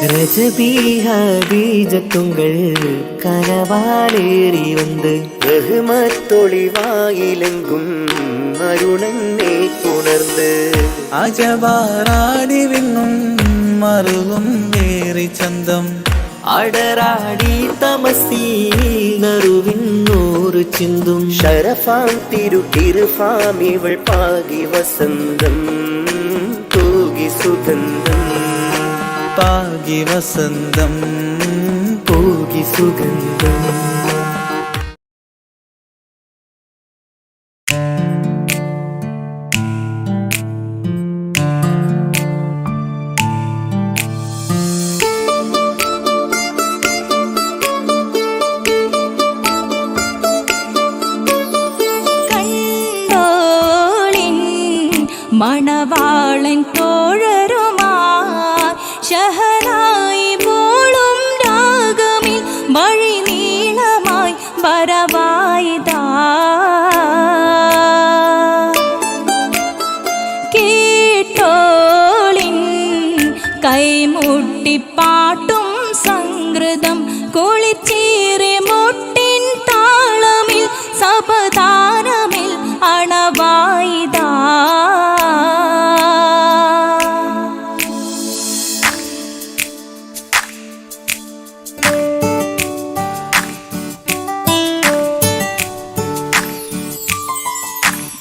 ரஜபீஹ பீஜத்துங்கள் கனவாலேறி வந்து ரஹ்மத்தொளிவாயிலெங்கும் அருணனை புணர்ந்து അജവാറാടി വിണ്ണും മറുകും വേറി ചന്തം അടരാടി തമസീ നറുവിന്നൂറ് ചിന്തും ഷരഫാം തിരുകിരുഫാം ഇവൾ പാകി വസന്തം തൂകി സുഗന്ധം പാകി വസന്തം പൂകി സുഗന്ധം. മണവാളൻ തോഴരുമാ ഷഹനായി പോളും രാഗമിൽ വഴി നീളമായി വരവായിതാ കേട്ടോളിൻ കൈമുട്ടിപ്പാട്ടും സംഗൃതം കുളിച്ചേറി മുട്ടിൻ താളമിൽ സപതാരമിൽ അണവായിതാ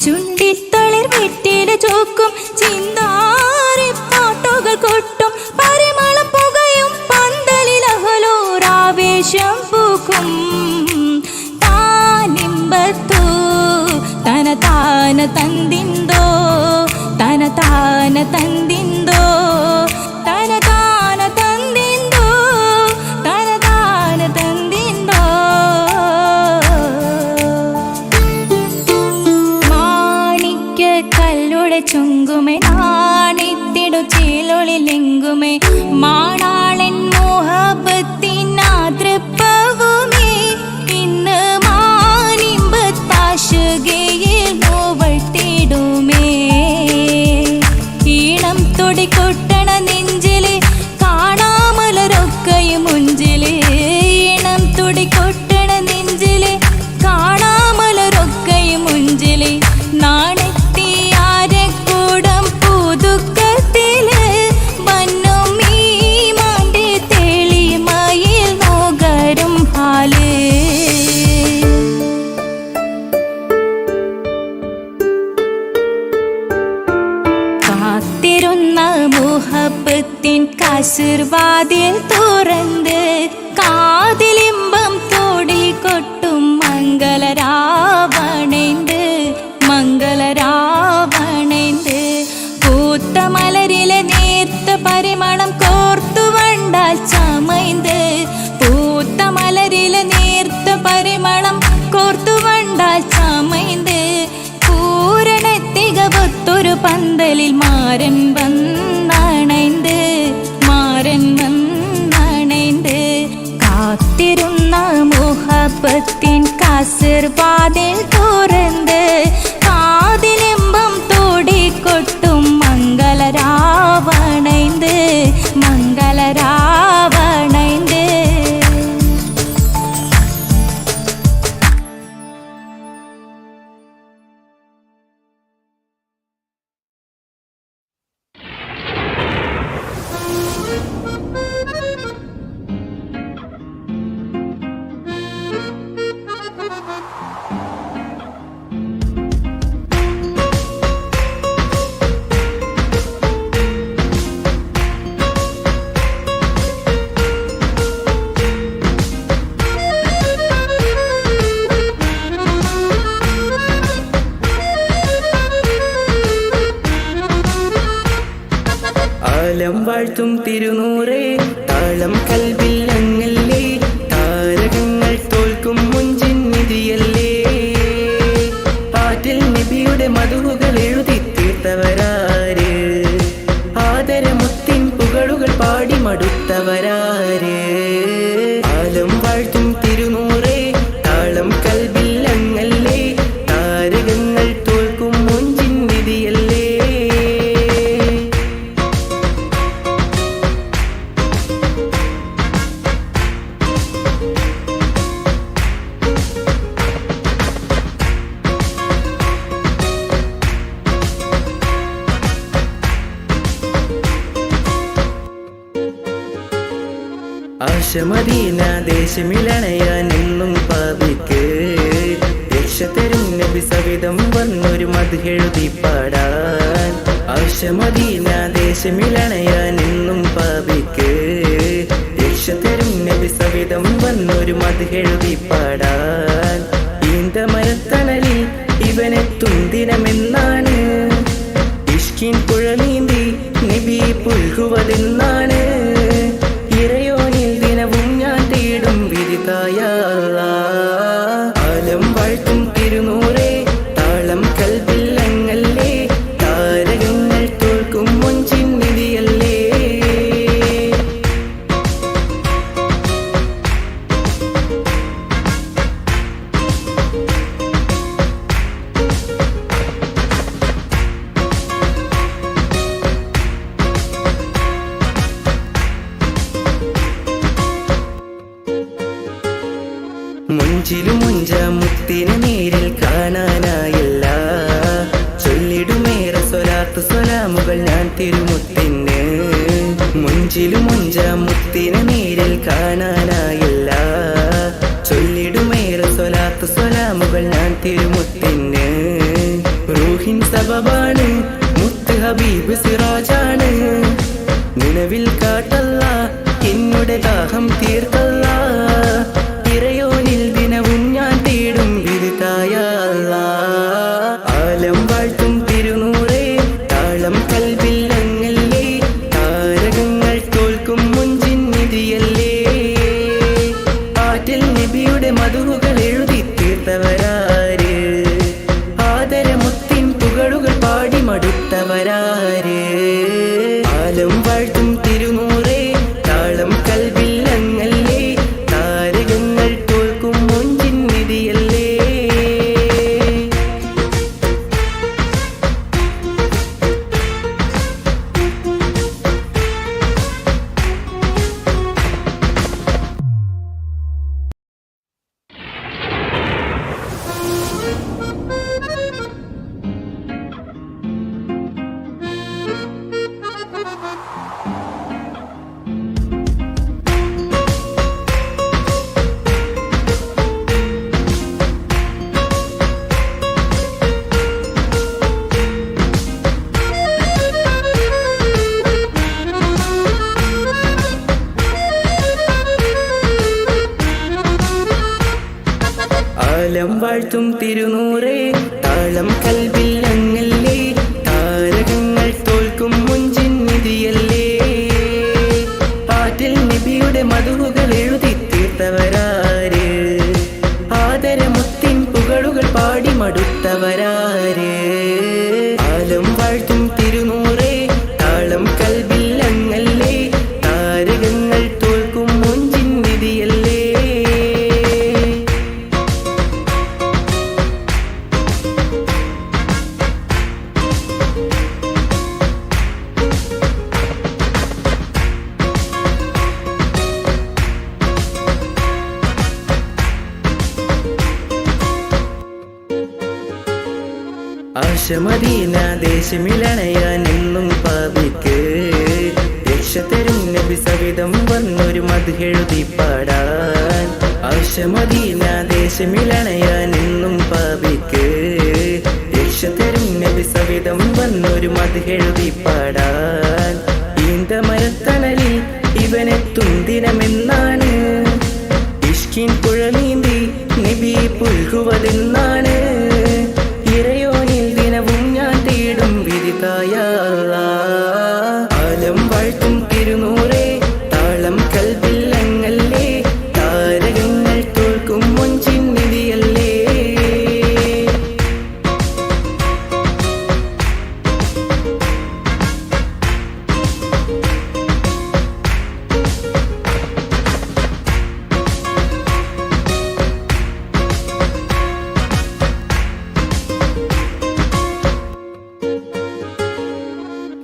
ചുണ്ടിത്തളിർ വെറ്റില ചോക്കും ചിന്താരി പാട്ടുകൾ കൊട്ടും പരിമളം പുകയും പന്തലിൽ അഹലോരാവേശം പൂക്കും താനിമ്പത്തു തന താന തന്തിന്തോ തന താന തന്തിന്തോ തന താന തന്തിന്തോ തന താന തന്തിന്തോ കല്ലുടെ ചുങ്കുമേ നാണിത്തിടു ചീലൊളിലെങ്കുമേ മാണാളൻ മോഹബത്തിനാതൃപ്പവുമേ ഇന്ന് മാനിമ്പത്താശുകയിൽ നോവട്ടിടുമേ ഈണം തൊടികൊട്ടണ നെഞ്ചില് കാണാമലരൊക്കെയും മുഞ്ചില് ഈണം തൊടികൊട്ടണ നെഞ്ചില് കാണാമലരൊക്കെയും മുഞ്ചില് നാണ കാത്തിരുന്ന മുഹബത്തിൻ കസിർവാതിൽ തുറന്ന് കാതിലിമ്പം തോടി കൊട്ടും മംഗളരാവണേന്ത് മംഗളരാവണേന്ത് പൂത്ത മലരിലെ നേർത്ത പരിമളം കോർത്തു വണ്ടാൽ ചമൈന്ത് പൂത്ത മലരിലെ നേർത്ത പരിമളം കോർത്തു വണ്ടാൽ ചമൈന്ത് പൂരണത്തികവൊത്തൊരു പന്തലിൽ മാരൻ വന്നണൈന്ത് മാരൻ വന്നണൈന്ത് കാത്തിരുന്ന മുഹബത്തിൻ കസിർവാതിൽ തുറന്ന് കാതിലിമ്പം തോടിക്കൊട്ടും മംഗളരാവണൈന്ത് മംഗളരാവണൈന്ത്. ആലം വാഴ്ത്തും തിരുനൂറേ താളം കൽവിൽ അങ്ങല്ലേ താരകങ്ങൾ തോൽക്കും മുഞ്ചിൻ നിധിയല്ലേ പാറ്റിൽ നബിയുടെ മധുകൾ എഴുതി തീർത്തവരാര് ആദരമുത്തിൻ പുകളുകൾ പാടി മടുത്തവരാര് ആലം വാഴ്ത്തും തിരുനൂറേ താളം കൽവിൽ അങ്ങല്ലേ താരകങ്ങൾ തോൽക്കും മുഞ്ചിൻ നിധിയല്ലേ ആശമദീന ദേശമിലണയാൻ എന്നും പാപിക്ക് രക്ഷ തരും നബി സവിധം വന്നൊരു മദ്ഹെഴുതി പാടാൻ. ആശമദീന ദേശമിലണയാൻ എന്നും പാപിക്ക് രക്ഷ തരും നബി സവിധം വന്നൊരു മദ്ഹെഴുതി പാടാൻ. ഈന്തമരത്തണലിൽ ഇവനെത്തും ദിനമെന്നാണ്, ഇഷ്കിൻ പുഴ നീന്തി നബി പുൽകുവതെന്നാണ്. ഇറയോനിൽ ദിനവും ഞാൻ തേടും വിധിതായ അല്ലാഹ്. ആലം വാഴ്ത്തും തിരുനൂറേ താളം കൽബില്ലങ്ങല്ലേ, താരകങ്ങൾ തോൽക്കും മൊഞ്ചിൻ നിധിയല്ലേ. മുഞ്ചിലും മുഞ്ച മുത്തിനെ നേരിൽ കാണാനായില്ല, ചൊല്ലിടുമേറെ സ്വലാത്ത് സ്വലാമുകൾ ഞാൻ തിരുമുത്തിന്. മുഞ്ചിലും മുഞ്ച മുത്തിനെ നേരിൽ കാണാനായില്ല, ചൊല്ലിടുമേറെ സ്വലാത്ത് സ്വലാമുകൾ ഞാൻ തിരുമുത്തിന്. റൂഹിൻ സബബാണ് മുത്ത് ഹബീബ് സിറാജാണ്, നിലവിൽ കാട്ടല്ല എന്നുടെ ദാഹം തീർത്തല്ല. ഇറയോനിൽ ദിനവും ഞാൻ തേടും വിധിതായ അല്ലാഹ്. ആലം വാഴ്ത്തും തിരുനൂറേ താളം കൽബില്ലങ്ങല്ലേ, താരകങ്ങൾ തോൽക്കും മുഞ്ചിൻ നിധിയല്ലേ. ആറ്റിൽ നബിയുടെ മധുഹുകൾ എഴുതി തീർത്തവരാര്, ആദരമുത്തിൻ പുകളുകൾ പാടി മടുത്തവരാര്. ആലം വാഴ്ത്തും തിരുനൂറേ താളം കൽബില്ലങ്ങല്ലേ, താരകങ്ങൾ തോൽക്കും മൊഞ്ചിൻ നിധിയല്ലേ. ആലം വാഴ്ത്തും തിരുനൂറേ താളം കൽബില്ലങ്ങല്ലേ, താരകങ്ങൾ തോൽക്കും മുഞ്ചിൻ നിധിയല്ലേ. ആറ്റിൽ നബിയുടെ മധുഹുകൾ എഴുതി തീർത്തവരാര്, ആദരമുത്തിൻ പുകളുകൾ പാടി മടുത്തവരാര്. ആലം വാഴ്ത്തും തിരുനൂറേ താളം കൽബില്ലങ്ങല്ലേ, താരകങ്ങൾ തോൽക്കും മുഞ്ചിൻ നിധിയല്ലേ. ആശമദീന ദേശമിലണയാൻ എന്നും പാപിക്ക് രക്ഷ തരും നബി സവിധം വന്നൊരു മദ്ഹെഴുതി പാടാൻ. ആശമദീന ദേശമിലണയാൻ എന്നും പാപിക്ക് രക്ഷ തരും നബി സവിധം വന്നൊരു മദ്ഹെഴുതി പാടാൻ. ഈന്തമരത്തണലിൽ ഇവനെത്തും ദിനമെന്നാണ്, ഇഷ്കിൻ പുഴ നീന്തി നബി പുൽകുവതെന്നാണ്. ഇറയോനിൽ ദിനവും ഞാൻ തേടും വിധിതായ അല്ലാഹ്. ആലം വാഴ്ത്തും തിരുനൂറേ താളം കൽബില്ലങ്ങല്ലേ, താരകങ്ങൾ തോൽക്കും മൊഞ്ചിൻ നിധിയല്ലേ.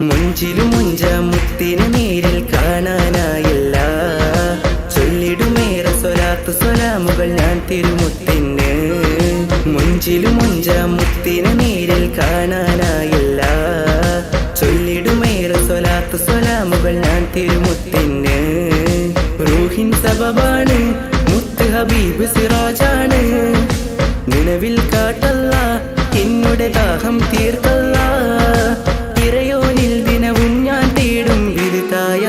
മുഞ്ചിലും മുഞ്ച മുത്തിനെ നേരിൽ കാണാനായില്ല, ചൊല്ലിടുമേറെ സ്വലാത്ത് സ്വലാമുകൾ ഞാൻ തിരുമുത്തിന്. മുഞ്ചിലും മുഞ്ച മുത്തിനെ നേരിൽ കാണാനായില്ല, ചൊല്ലിടുമേറെ സ്വലാത്ത് സ്വലാമുകൾ ഞാൻ തിരുമുത്തിന്. റൂഹിൻ സബ ഹബീബ് സിറാജാണ്. നിലവിൽ കാട്ടല്ല എന്നുടെ ദാഹം തീർക്കല്ല. ഇറയോനിൽ ദിനവും ഞാൻ തേടും വിരുതായ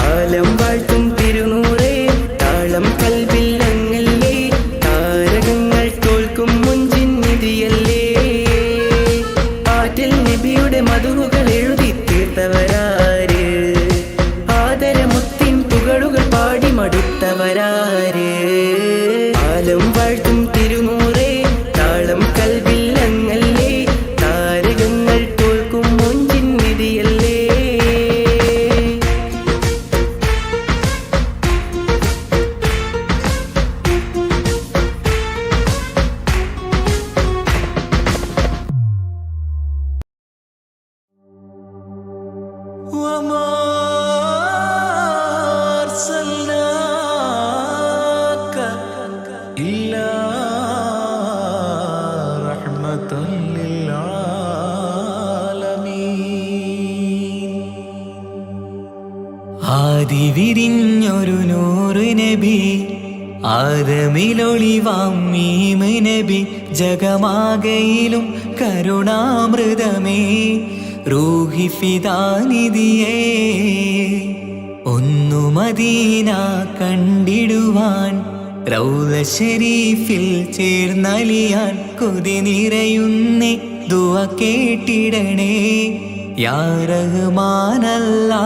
ആലം വാഴ്ത്തും തിരുനൂറേ താളം കൽവില്ലങ്ങല്ലേ. താരകങ്ങൾ തോൽക്കും മുഞ്ചിൻ നിധിയല്ലേ. ആറ്റിൽ നബിയുടെ മധുകൾ എഴുതി തീർത്തവരാര്? ആദരമുത്തിൻ പുകളുകൾ പാടി മടുത്തവരാര്? ആലം വാഴ്ത്തും തിരുനൂറേ താളം കൽവില്ലങ്ങല്ലേ. താരകങ്ങൾ തോൽക്കും മുഞ്ചിൻ നിധിയല്ലേ. وما أرسلناك إلا رحمة للعالمين. ആദി വിരിഞ്ഞൊരു നൂറ് നബി, ആദമിലൊളിവാം മീമ് നബി. ജഗമാകയിലും കരുണാമൃതമേ, റൂഹി ഫിദാനിധിയേ. ഒന്നു മദീന കണ്ടിടുവാൻ, റൗള ശരീഫിൽ ചേർന്നലിയാൻ കൊതി നിറയുന്നേ. ദുആ കേട്ടിടണേ യാ റഹ്മാനല്ലാ.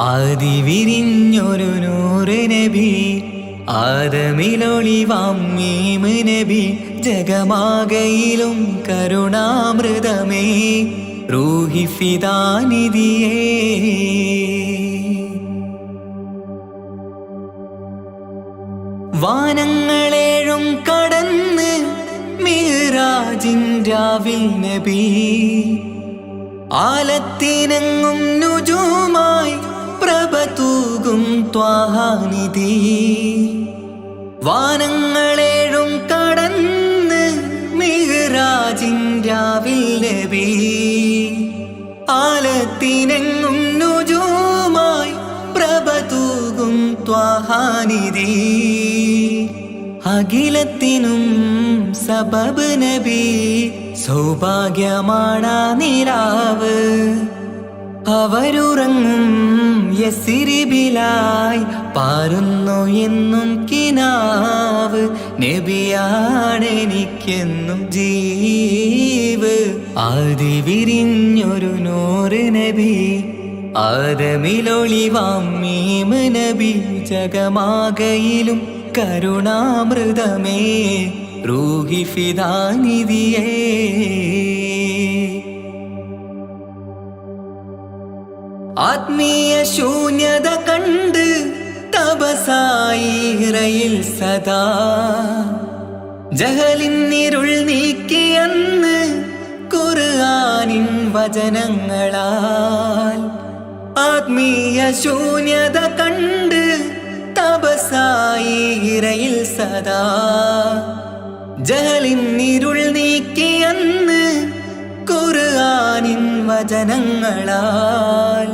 ആദി വിരിഞ്ഞൊരു നൂറ് നബി, ആദമിലൊളിവാം മീമ് നബി. ജഗമാകയിലും കരുണാമൃതമേ, റൂഹി ഫിദാനിധിയേ. വാനങ്ങളേഴും കടന്ന് മിഅ്റാജിൻ രാവിൽ നബി, ആലത്തിനെങ്ങും നുജൂമായി പ്രഭ തൂകും ത്വാഹാനിധി. വാനങ്ങളേഴും കടന്ന് മിഅ്റാജിൻ രാവിൽ നബി, ആലത്തിനെങ്ങും നുജൂമായി പ്രഭ തൂകും ത്വാഹാനിധി. അഖിലത്തിനും സബബ് നബി, സൗഭാഗ്യമാണാ നിലാവ്. അവരുറങ്ങും യസിരിബിലായി പാരുന്നു എന്നും കിനാവ്. നബിയാണെനിക്കെന്നും ജീവ്. ആദി വിരിഞ്ഞൊരു നൂറ് നബി, ആദമിലൊളിവാം മീമ് നബി. ജഗമാകയിലും കരുണാമൃതമേ, റൂഹി ഫിദാനിധിയേ. ആത്മീയ ശൂന്യത കണ്ട് തപസായി ഇറയിൽ സദാ, ജഹലിന്നിരുൾ നീക്കിയന്ന് ഖുർആനിൻ വചനങ്ങളാൽ. ആത്മീയ ശൂന്യത കണ്ട് തപസായി ഇറയിൽ സദാ, ജഹലിന്നിരുൾ നീക്കിയന്ന് ഖുർആനിൻ വചനങ്ങളാൽ.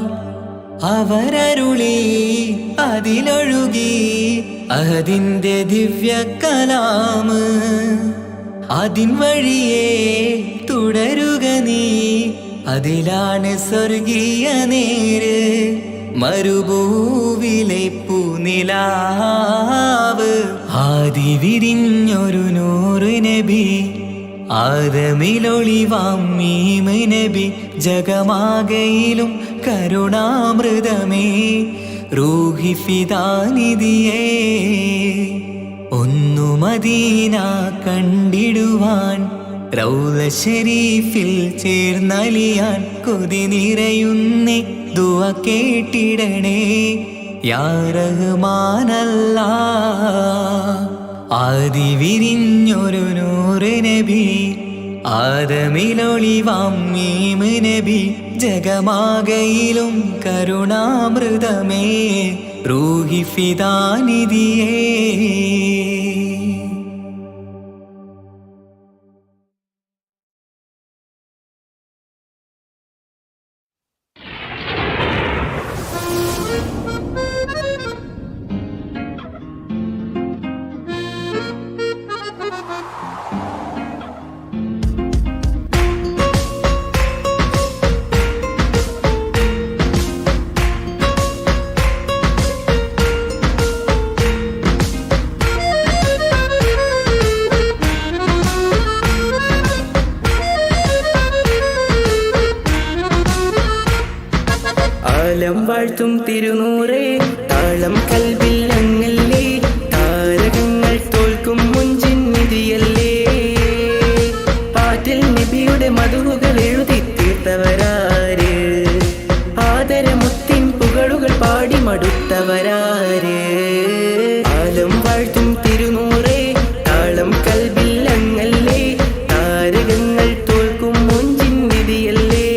അവരരുളി അതിലൊഴുകി അതിൻ്റെ ദിവ്യ കലാമ്. അതിൻ വഴിയേ തുടരുക നീ, അതിലാണ് സ്വർഗീയ നേര്. മരുഭൂവിലെ പൂനിലാവ്. ആദി വിരിഞ്ഞൊരു നൂറ് നബി, ആദമിലൊളിവാം മീമ് നബി. ജഗമാകയിലും കരുണാമൃതമേ, റൂഹി ഫിദാനിധിയേ. ഒന്നു മദീന കണ്ടിടുവാൻ, റൗള ശരീഫിൽ ചേർന്നലിയാൻ കൊതി നിറയുന്നേ. ദുആ കേട്ടിടണേ യാ റഹ്മാനല്ലാ. ആദി വിരിഞ്ഞൊരു നൂറ് നബി, ആദമിലൊളിവാം മീമ് നബി. ജഗമാകയിലും കരുണാമൃതമേ, റൂഹി ഫിദാനിധിയേ. ആലം വാഴ്ത്തും തിരുനൂറേ താളം കൽബിൽ അങ്ങല്ലേ താരകങ്ങൾ തോൽക്കും മുഞ്ചിൻ നിധിയല്ലേ പാറ്റിൽ നബിയുടെ മധുകൾ എഴുതി തീർത്തവരാര് ആദരമുത്തിൻ പുകളുകൾ പാടി മടുത്തവരാര് ആലം വാഴ്ത്തും തിരുനൂറേ താളം കൽബിൽ അങ്ങല്ലേ താരകങ്ങൾ തോൽക്കും മുഞ്ചിൻ നിധിയല്ലേ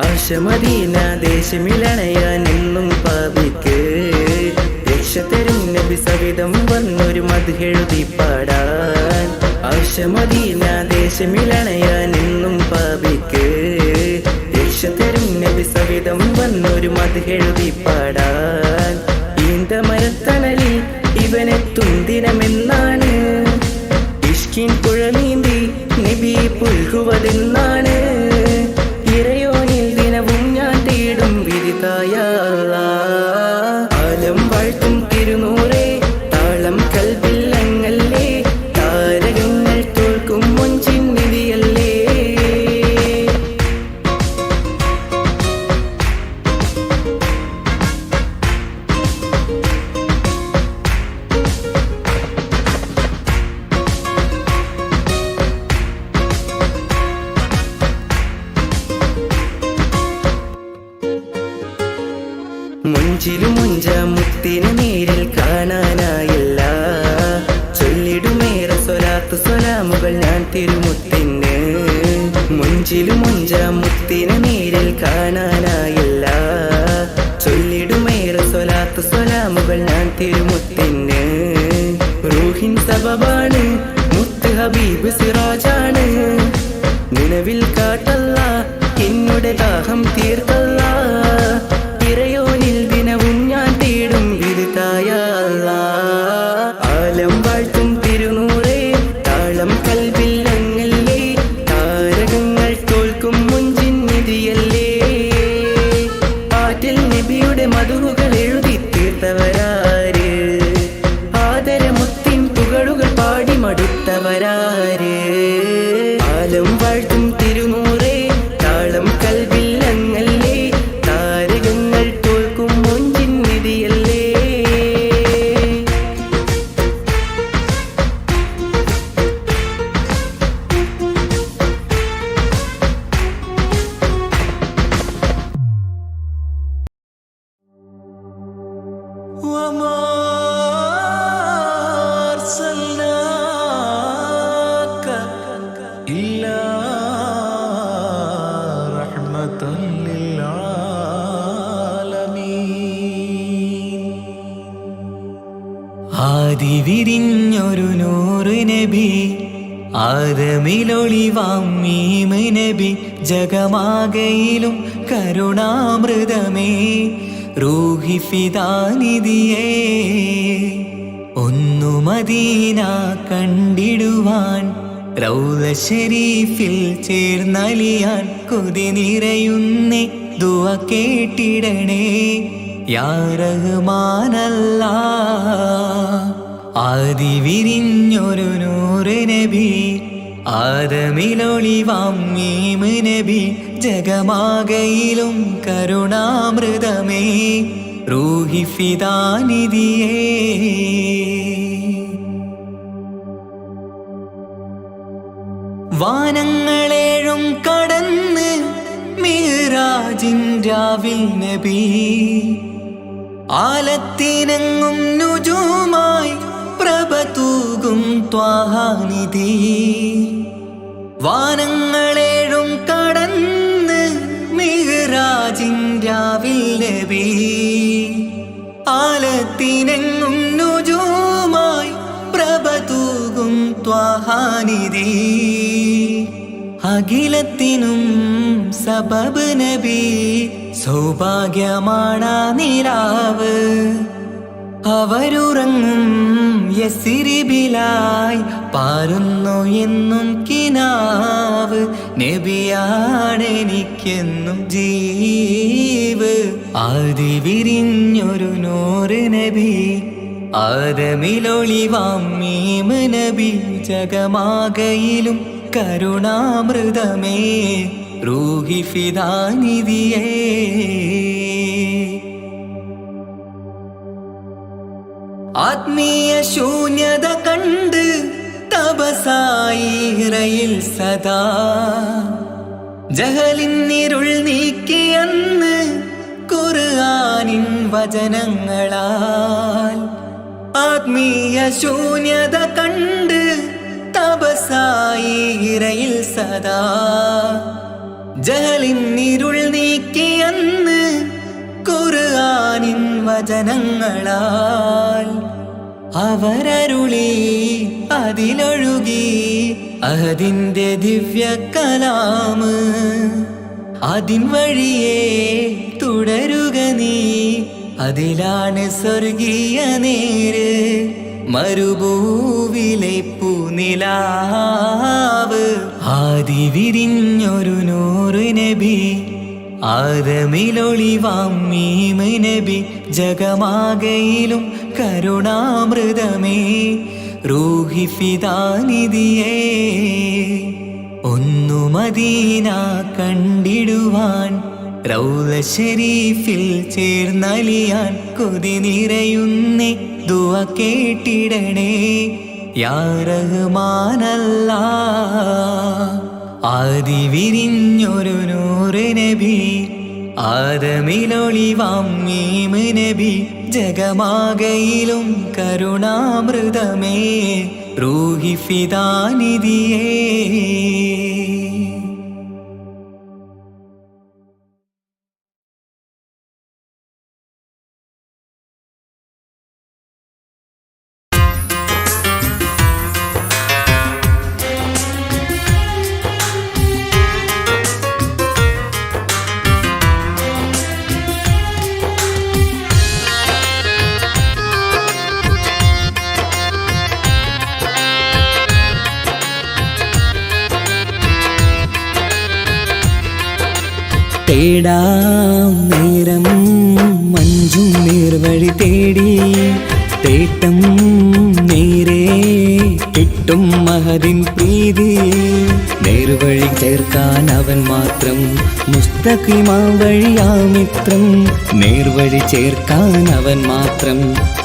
ആശമദീന ദേശമിലണയാൻ എന്നും പാപിക്ക് രക്ഷ തരും നബി സവിധം വന്നൊരു മദ്ഹെഴുതി പാടാൻ ആശമദീന ദേശമിലണയാൻ എന്നും പാപിക്ക് രക്ഷ തരും നബി സവിധം വന്നൊരു മദ്ഹെഴുതി പാടാൻ ഈന്തമരത്തണലിൽ ഇവനെത്തും ദിനമെന്നാണ് ഇഷ്കിൻ പുഴ നീന്തി നബി പുൽകുവതെന്നാണ് ഇറയോനിൽ ദിനവും ഞാൻ തേടും വിരിതായ ആലം വാഴ്ത്തും തിരുനൂറേ താളം കൽബിൽ അങ്ങല്ലേ താരകങ്ങൾ തോൽക്കും മുഞ്ചിൻ നിധിയല്ലേ മുഞ്ചിലും മുഞ്ച മുത്തിന് നേരിൽ കാണാനായില്ല ചൊല്ലിടുമേറെ സ്വലാത്ത് സ്വലാമുകൾ ഞാൻ തിരുമുത്തിന് മുഞ്ചിലും മുഞ്ച മുത്തിന് നേരിൽ കാണാനായില്ല ചൊല്ലിടുമേറെ സ്വലാത്ത് സ്വലാമുകൾ ഞാൻ തിരുമുത്തിന് റൂഹിൻ സബബാണ് മുത്ത് ഹബീബ് സിറാജാണ് നിലവിൽ കാട്ടല്ല എന്നുടെ ദാഹം തീർത്തല്ല ഇറയോനിൽ ദിനവും ഞാൻ തേടും വിരുതായ ആലം വാഴ്ത്തും തിരുനൂറേ താളം കൽബിൽ അങ്ങല്ലേ താരകങ്ങൾ തോൽക്കും മുഞ്ചിൻ നിധിയല്ലേ പാറ്റിൽ നബിയുടെ മധുകൾ എഴുതി തീർത്തവരാര് ആദരമുത്തിൻ പുകളുകൾ പാടി മടുത്തവരാര് ആലം വാഴ്ത്തും തിരുനൂറേ താളം കൽബിൽ അങ്ങല്ലേ താരകങ്ങൾ തോൽക്കും മുഞ്ചിൻ നിധിയല്ലേ ആദിവിരിഞ്ഞൊരു നൂറ് നബി ആദമിലൊളിവാം മീമ് നബി ജഗമാകയിലും കരുണാമൃതമേ റൂഹി ഫിദാനിധിയേ ഒന്നു മദീന കണ്ടിടുവാൻ റൗള ശരീഫിൽ ചേർന്നലിയാൻ കൊതി നിറയുന്നേ ദുആ കേട്ടിടണേ യാ റഹ്മാനല്ലാ ആദിവിരിഞ്ഞൊരു നൂറ് നബി ആദമിലൊളിവാം മീമ് നബി ജഗമാകയിലും കരുണാമൃതമേ റൂഹി ഫിദാനിധിയേ വാനങ്ങളേഴും കടന്ന് മിഹ്റാജിൻ രാവിൽ നബി ആലത്തിനെങ്ങും നുജൂമായി പ്രഭ തൂകും ത്വാഹാനിധി വാനങ്ങളേഴും കടന്ന് മിഹ്റാജിൻ രാവിൽ നബി ആലത്തിനെങ്ങും നുജൂമായി പ്രഭ തൂകും ത്വാഹാനിധി അഖിലത്തിനും സബബ് നബി സൗഭാഗ്യമാണ നിലാവ് അവരുറങ്ങും യസിരിബിലായി പാരുന്നു എന്നും കിനാവ് നബിയാണെനിക്കെന്നും ജീവ് ആദി വിരിഞ്ഞൊരു നൂറ് നബി ആദമിലൊളിവാം മീമ് നബി ജഗമാകയിലും കരുണാമൃതമേ റൂഹി ഫിദാനിധിയേ ആത്മീയ ശൂന്യത കണ്ട് തപസായി ഇറയിൽ സദാ ജഹലിന്നിരുൾ നീക്കിയന്ന് ഖുർആനിൻ വചനങ്ങളാൽ ആത്മീയ ശൂന്യത കണ്ട് തപസായി ഇറയിൽ സദാ ജഹലിന്നിരുൾ നീക്കിയന്ന് ഖുർആനിൻ വചനങ്ങളാൽ അവരരുളി അതിലൊഴുകി അഹദിന്റെ ദിവ്യ കലാമ് അതിൻ വഴിയേ തുടരുക നീ അതിലാണ് സ്വർഗീയ നേര് മരുഭൂവിലെ പൂനിലാവ് ആദി വിരിഞ്ഞൊരു നൂറ് നബി ആദമിലൊളിവാം മീമ് നബി ജഗമാകയിലും കരുണാമൃതമേ റൂഹി ഫിദാനിധിയേ ഒന്നു മദീന കണ്ടിടുവാൻ റൗള ശരീഫിൽ ചേർന്നലിയാൻ കൊതി നിറയുന്നേ ദുആ കേട്ടിടണേ യാ റഹ്മാനല്ലാഹ് ആദി വിരിഞ്ഞൊരു നൂറ് നബി ആദമിലൊളിവാം മീമ് നബി ജഗമാകയിലും കരുണാമൃതമേ റൂഹി ഫിദാനിധിയേ തേടാം നേരം മഞ്ചും നേർവഴി തേടി തേട്ടം നേരെ കിട്ടും മഹദിൻ പ്രീതി നേർവഴി ചേർക്കാൻ അവൻ മാത്രം മുസ്തഖിമാ വഴിയാമിത്രം നേർവഴി ചേർക്കാൻ അവൻ മാത്രം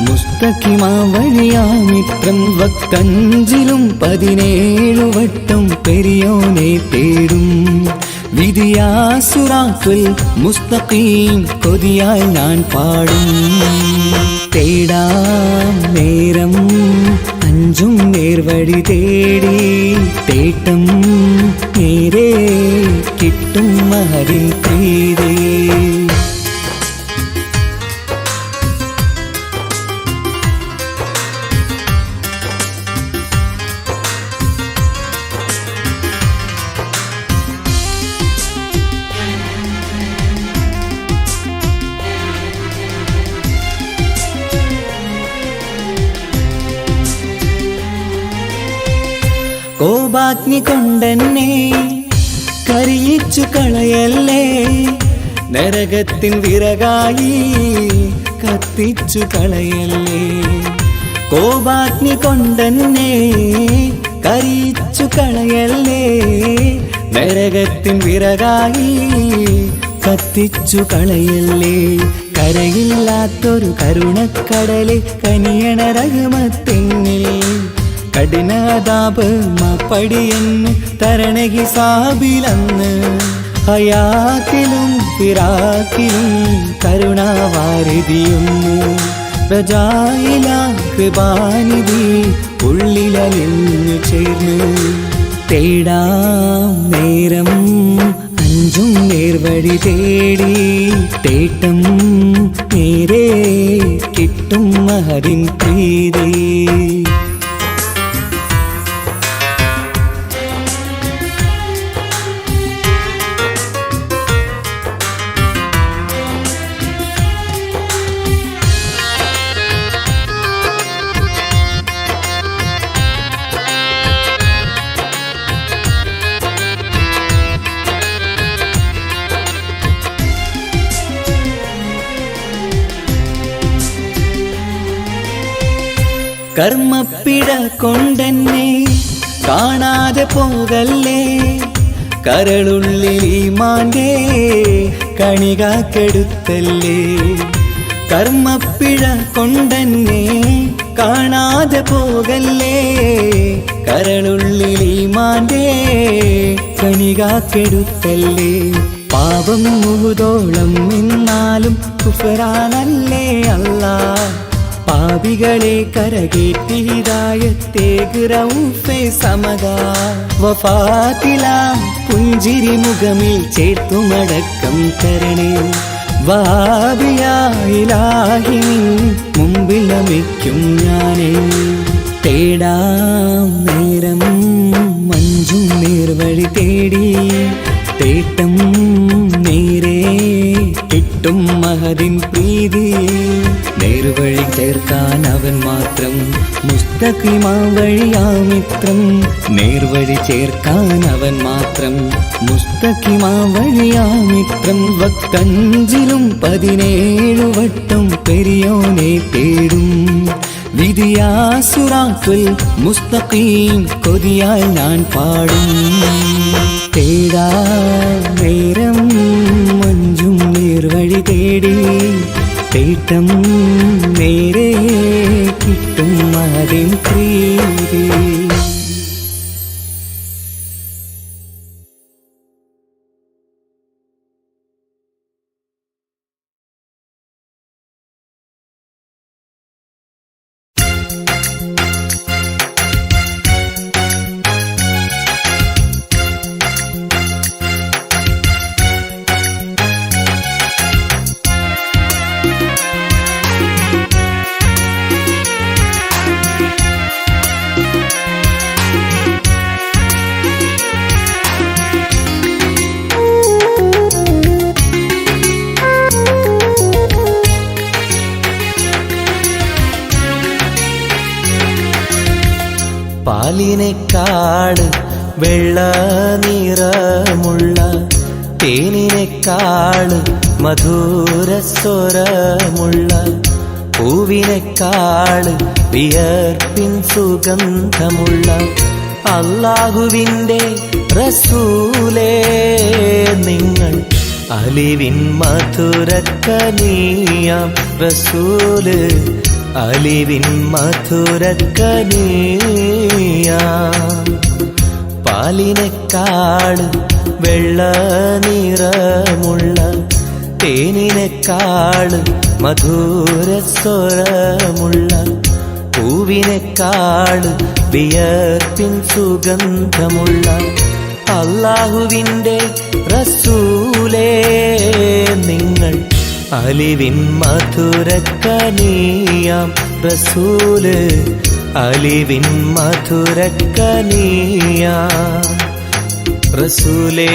മുസ്തഖിമാ വഴിയാമിത്രം വക്കഞ്ചിലും 17 വട്ടം പെരിയോനെ തേടും വിധിയാസുറാത്തുൽ മുസ്തഖീം കൊതിയാൽ ഞാൻ പാടും തേടാം നേരം അഞ്ചും നേർവഴി തേടി തേട്ടം നേരെ കിട്ടും മഹദിൻ പ്രീതി കോപാഗ്നി കൊണ്ടെന്നെ കരിയിച്ചു കളയല്ലേ നരകത്തിൻ വിറകായി കത്തിച്ചു കളയല്ലേ കോപാഗ്നി കൊണ്ടെന്നെ കരിയിച്ചു കളയല്ലേ നരകത്തിൻ വിറകായി കത്തിച്ചു കളയല്ലേ കരയില്ലാത്തൊരു കരുണക്കടലെ കനിയണ റഹ്മത്തിന്നിൽ കഠിനാതാപ് മാപ്പടിയെന്ന് തരണ ഹിസാബിലന്ന് ഹയാത്തിലും ഫിറാക്കിലും കരുണാവാരിതിയൊന്നു പ്രജായിലാകൃപാനിധി ഉള്ളിലലിഞ്ഞു ചേർന്ന് തേടാം നേരം അഞ്ചും നേർവഴി തേടി തേട്ടം നേരെ കിട്ടും മഹദിൻ പ്രീതി കർമ്മപ്പിഴ കൊണ്ടെന്നെ കാണാതെ പോകല്ലേ, കരളുള്ളിൽ ഈമാന്റെ കണികാക്കെടുത്തല്ലേ. കർമ്മപ്പിഴ കൊണ്ടെന്നെ കാണാതെ പോകല്ലേ, കരളുള്ളിൽ ഈമാന്റെ കണികാക്കെടുത്തല്ലേ. പാപം മുഴുതോളം നിന്നാലും കുഫറാനല്ലേ അല്ലാ, പാപികളെ കരകേറ്റി ഹിദായത്തേക് റഊഫേ സമദാ. വഫാത്തില പുഞ്ചിരി മുഖമിൽ ചേർത്തുമടക്കം തരണേ, വഹാബിയായിലാഹി നിൻ മുമ്പിൽ നമിക്കും ഞാനേ. തേടാം നേരം മഞ്ചും നേർവഴി തേടി, തേട്ടം നേരെ കിട്ടും മഹദിൻ പ്രീതി. നേർവഴി ചേർക്കാൻ അവൻ മാത്രം, മുസ്തഖിമാ വഴിയാ മിത്രം. നേർവഴി ചേർക്കാൻ അവൻ മാത്രം, മുസ്തഖിമാ വഴിയാ മിത്രം. വക്കഞ്ചിലും 17 വട്ടം പെരിയോനെ തേടും, വിധിയാസുറാത്തുൽ മുസ്തഖീം കൊതിയാൽ ഞാൻ പാടും. തേടാ നേരം മഞ്ചും നേർവഴി തേടി, തേട്ടം നേരെ കിട്ടും അതിൻ പ്രീതി. പാലിനെക്കാട് വെള്ള നിറമുള്ള, തേനിനെക്കാട് മധുരസ്വരമുള്ള, പൂവിനെക്കാട് വിയർപ്പിൻ സുഗന്ധമുള്ള അല്ലാഹുവിൻ്റെ റസൂലേ നിങ്ങൾ. അലിവിൻ മധുരക്കനിയാം റസൂല്, അലിവിൻ മധുരക്കനിയാം. പാലിനെക്കാട് വെള്ള നിറമുള്ള, തേനിനെക്കാട് മധുരസ്വരമുള്ള, പൂവിനെക്കാട് വിയർപ്പിൻ സുഗന്ധമുള്ള അല്ലാഹുവിൻ്റെ റസൂലേ നിങ്ങൾ. അലിവിൻ മധുരക്കനിയാം റസൂല്, അലിവിൻ മധുരക്കനിയാം റസൂലേ.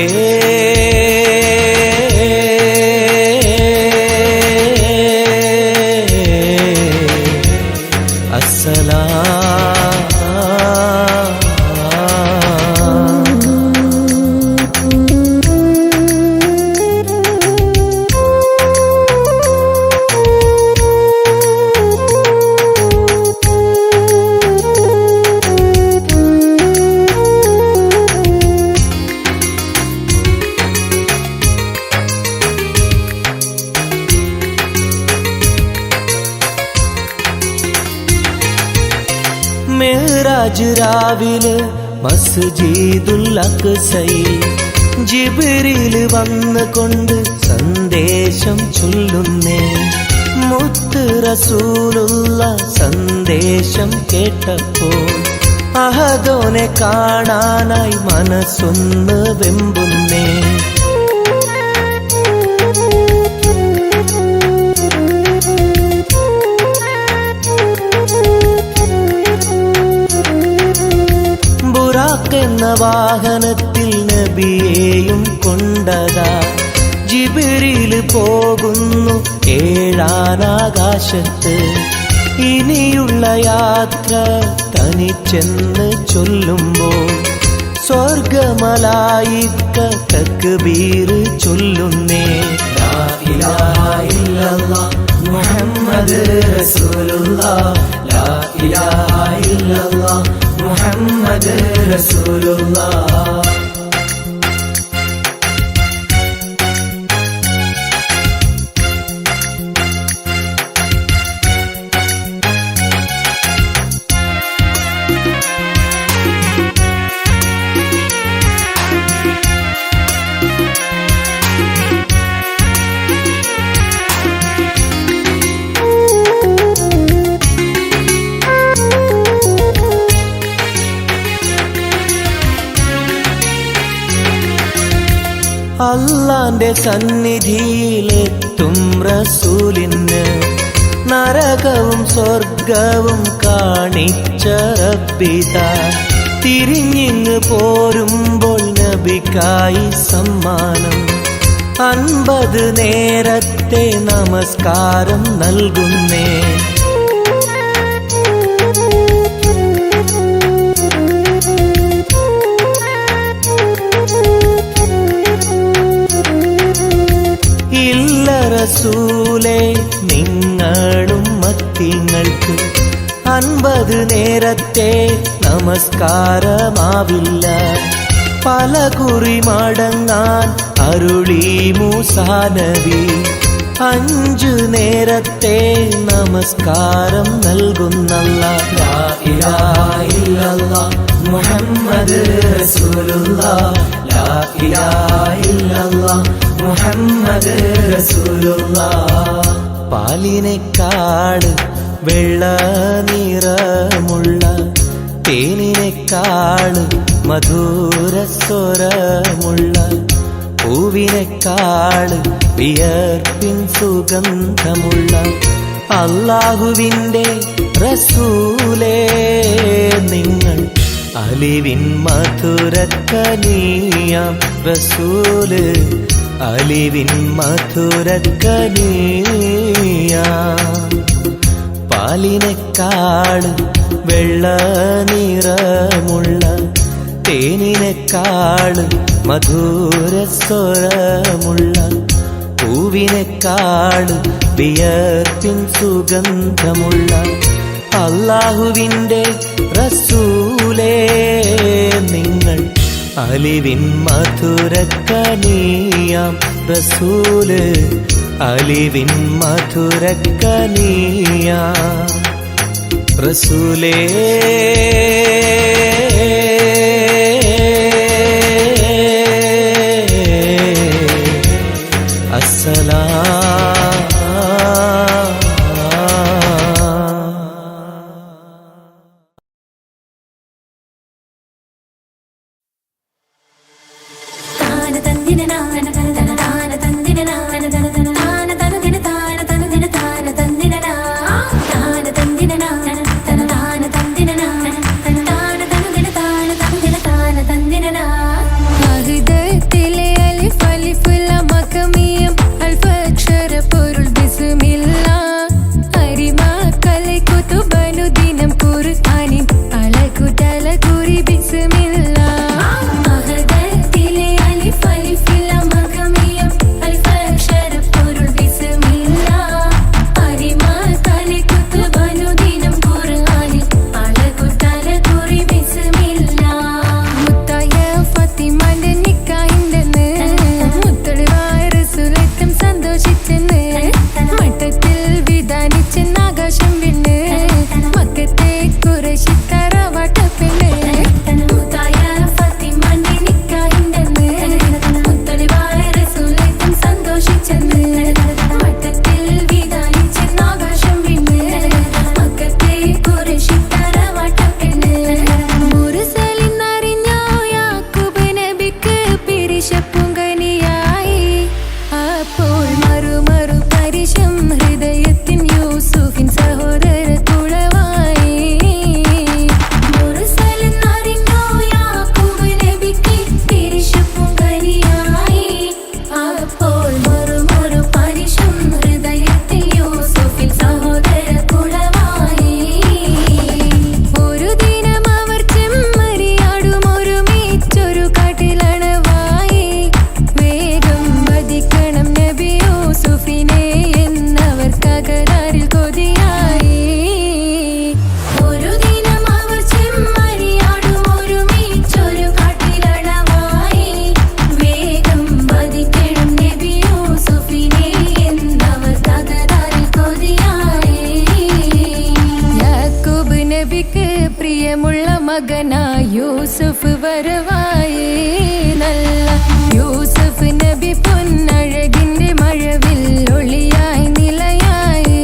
മിഅ്റാജ് രാവിലെ മസ്ജിദുൽ അഖ്സയിൽ ജിബ്രീൽ വന്നുകൊണ്ട് സന്ദേശം ചൊല്ലുന്നേ. മുത്ത് റസൂലുള്ള സന്ദേശം കേട്ടപ്പോൾ അഹദോനെ കാണാനായി മനസ്സൊന്ന് വെമ്പുന്നേ. ബുറാഖ് എന്ന വാഹനത്തിൽ നബിയെയും കൊണ്ടതാ ജിബ്രീൽ പോകുന്നു ഏഴാനാകാശത്ത്. ഇനിയുള്ള യാത്ര തനിച്ചെന്ന് ചൊല്ലുമ്പോൾ സ്വർഗമലായിക്ക തക്ബീർ ചൊല്ലുന്നേ. ലാ ഇലാഹ ഇല്ലല്ലാഹ് മുഹമ്മദ് റസൂലുള്ളാഹ് ലാ ഇലാഹ ഇല്ലല്ലാഹ് മുഹമ്മദ് റസൂലുള്ളാഹ്. അല്ലാന്റെ സന്നിധിയിലെത്തും റസൂലിന് നരകവും സ്വർഗവും കാണിച്ച റബ്ബിതാ തിരിഞ്ഞിങ്ങ് പോരുമ്പോൾ നബിക്കായി സമ്മാനം 50 നേരത്തെ നമസ്കാരം നൽകുന്നേ. ഇല്ല റസൂലേ നിങ്ങളും മത്തിങ്ങൾക്ക് 50 നേരത്തെ നമസ്കാരമാവില്ല. പല കുറി മടങ്ങാൻ അരുളി മൂസാ നബി 5 നേരത്തെ നമസ്കാരം നൽകുന്നല്ലാഹ്. ലാ ഇലാഹ ഇല്ലല്ലാഹ് മുഹമ്മദ് റസൂലുള്ളാഹ് ലാ ഇലാഹ ഇല്ലല്ലാഹ് മുഹമ്മദ് റസൂലുള്ളാഹ്. പാലിനെക്കാട് വെള്ള നിറമുള്ള തേനിനെക്കാട് മധുരസ്വരമുള്ള പൂവിനെക്കാട് വിയർപ്പിൻ സുഗന്ധമുള്ള അല്ലാഹുവിൻ്റെ റസൂലേ നിങ്ങൾ അലിവിൻ മധുരക്കനിയാം റസൂല് അലിവിൻ മധുരക്കനിയാം. പാലിനെക്കാട് വെള്ള നിറമുള്ള തേനിനെക്കാട് മധുരസ്വരമുള്ള പൂവിനെക്കാട് വിയർപ്പിൻ സുഗന്ധമുള്ള അല്ലാഹുവിൻ്റെ റസൂലേ നിങ്ങൾ അലിവിൻ മധുരക്കനിയാം റസൂല് അലിവിൻ മധുരക്കനിയാം റസൂലേ. Bismillah, mahadatil alif alif lam പ്രിയമുള്ള മകനായ യൂസുഫ് വരവായി നല്ല യൂസുഫ് നബി പൊന്നഴകിന്റെ മഴവിൽ ഒളിയായി നിലയായി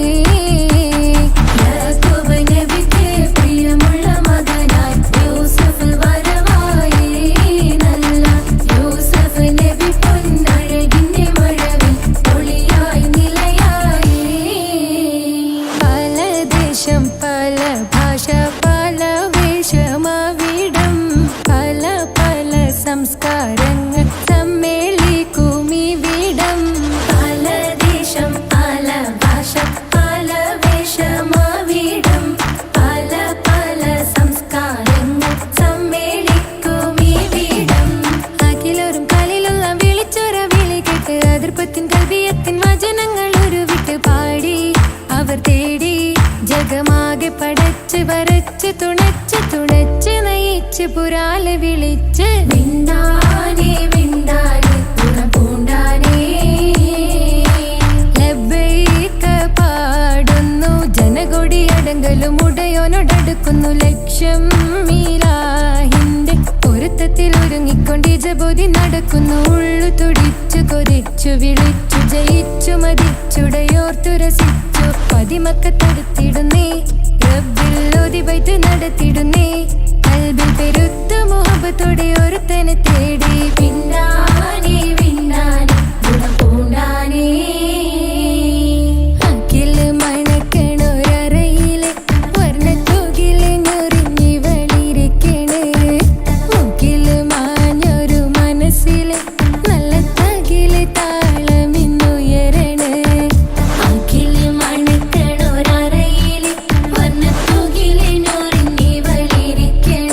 യാക്കൂബ് നബിക്ക് പ്രിയമുള്ള മകനായ യൂസുഫ് വരവായി നല്ല യൂസുഫ് നബി പൊന്നഴകിന്റെ മഴവിൽ ഒളിയായി നിലയായി പല ദേശം പല ഭാഷ പല വേഷമാവിടം പല പല സംസ്കാരങ്ങൾ സമ്മേളിക്കുമിവിടം പല ദേശം പല ഭാഷ പല വേഷമാവിടം പല പല സംസ്കാരങ്ങൾ സമ്മേളിക്കുമിവിടം അഖിലോരും കാലിലുള്ള വിളിച്ചൊര വിളി കേട്ട് അതിർപ്പത്തിൻ കൽവിയത്തിൻ വചനങ്ങൾ ഉരുവിട്ട് പാടി അവർ തേടി ജഗമാകെ പടച്ച് വരച്ച് തുണച്ച് തുണച്ച് നയിച്ച് പുരാല് വിളിച്ച് വിണ്ടാനേ വിണ്ടാനേ പൂണ്ടാനേ ലബ്ബൈക പാടുന്നു ജനകൊടി അടങ്കലും ഉടയോനോടടുക്കുന്നു ലക്ഷ്യം മീലാഹിന്റെ പൊരുത്തത്തിൽ ഒരുങ്ങിക്കൊണ്ട് ജബോധി നടക്കുന്നു ഉള്ളു തുടിച്ചു കൊതിച്ചു വിളിച്ചു ജയിച്ചു മതിച്ചുടയോർത്തു രസിച്ചു പതിമക്കത്തടുത്തിടുന്നേ റബ്ബിൽ ഓതി ബൈത്ത് നടത്തിടുന്നേ കൽബിൽ പെരുത്ത മുഹബത്തോടെ ഒരുത്തനെ തേടി പിന്നാനേ പിന്നാനേ പൂണ്ടാനേ അഖില് മണക്കണൊരറയിലെ വർണ്ണത്തൂകില് ഞൊറിഞ്ഞി വളിരിക്കണ് മുക്കില് മാഞ്ഞൊരു മനസ്സിലെ നല്ല തകില് താളമിന്നുയരണ അഖില് മണക്കണൊരറയിലെ വർണ്ണത്തൂകില് ഞൊറിഞ്ഞി വളിരിക്കണ്